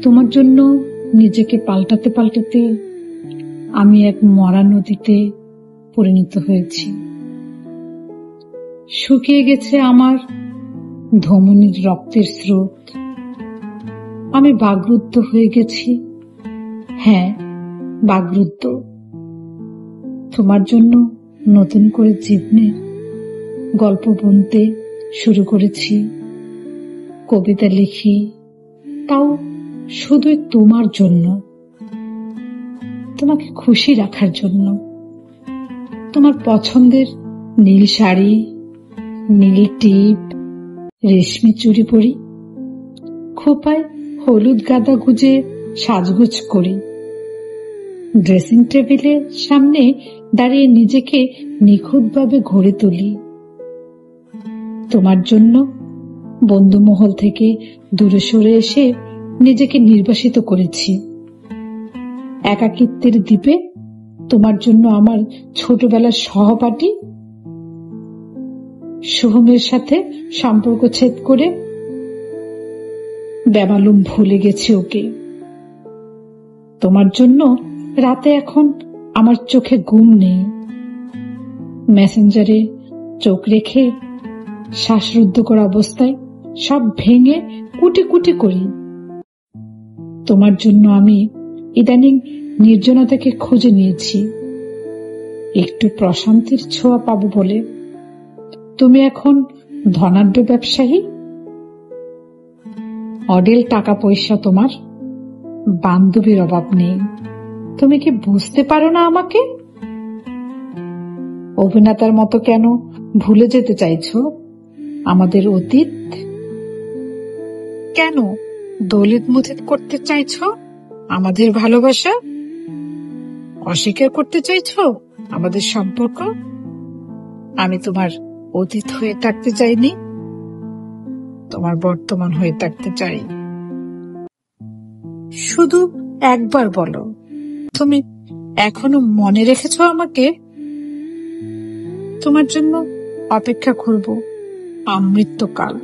তোমার জন্য নিজেকে পাল্টাতে পাল্টাতে আমি এক মরা নদীতে পরিণত হয়েছি। শুকিয়ে গেছে আমার ধমনীর রক্তের স্রোত। আমি বাগরুদ্ধ হয়ে গেছি। হ্যাঁ, বাগরুদ্ধ। তোমার জন্য নতুন করে জীবনের গল্প বুনতে শুরু করেছি। কবিতা লিখি, তাও শুধুই তোমার জন্য, তোমাকে খুশি রাখার জন্য। তোমার পছন্দের নীল শাড়ি, নীল টিপ, রেশমি চুড়ি পরি, খোপায় হলুদ গাদা গুজে সাজগোজ করি, ড্রেসিং টেবিলের সামনে দাঁড়িয়ে নিজেকে নিখুঁতভাবে গড়ে তুলি। তোমার জন্য বন্ধু মহল থেকে দূরে সরে এসে নিজেকে নির্বাসিত করেছি। একাকিত্বের দ্বীপে তোমার জন্য আমার ছোটবেলার সহপাঠী সোহমের সাথে সম্পর্ক ছেদ করে বেমালুম ভুলে গেছি ওকে। তোমার জন্য রাতে এখন আমার চোখে ঘুম নেই। মেসেঞ্জারে চোখ রেখে শ্বাসরুদ্ধ করা অবস্থায় সব ভেঙে কুটি কুটি করি। তোমার জন্য আমি ইদানিং নির্জনতাকে খুঁজে নিয়েছি, একটু প্রশান্তির ছোঁয়া পাবো বলে। তুমি এখন ধনাঢ্য ব্যবসায়ী, অডেল টাকা পয়সা, তোমার বান্ধবীর অভাব নেই। তুমি কি বুঝতে পারো না আমাকে? অভিনেতার মতো কেন ভুলে যেতে চাইছো আমাদের অতীত? কেন দলিত মথিত করতে চাইছো আমাদের ভালোবাসা? অস্বীকার করতে চাইছো আমাদের সম্পর্ক? আমি তোমার অতীত হয়ে থাকতে চাইনি, তোমার বর্তমান হয়ে থাকতে চাই। শুধু একবার বলো, তুমি এখনো মনে রেখেছো আমাকে? তোমার জন্য অপেক্ষা করব আমৃত্যকাল।